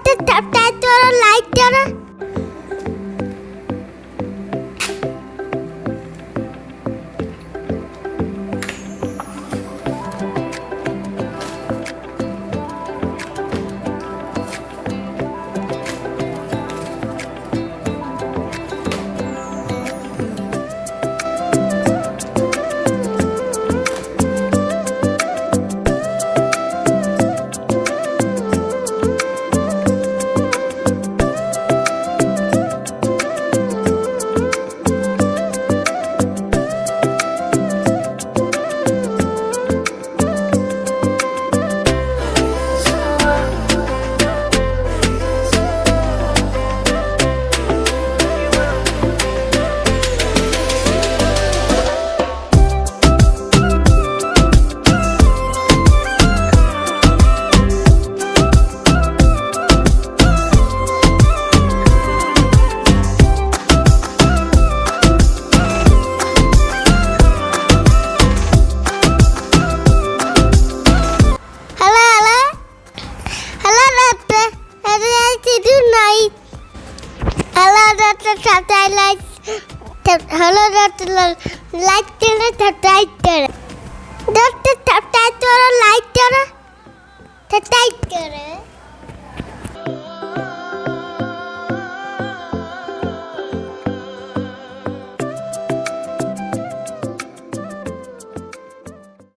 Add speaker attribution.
Speaker 1: subscribe करो, like करो। Hello, doctor. Like करो, subscribe करो। doctor subscribe करो, like करो, subscribe करो।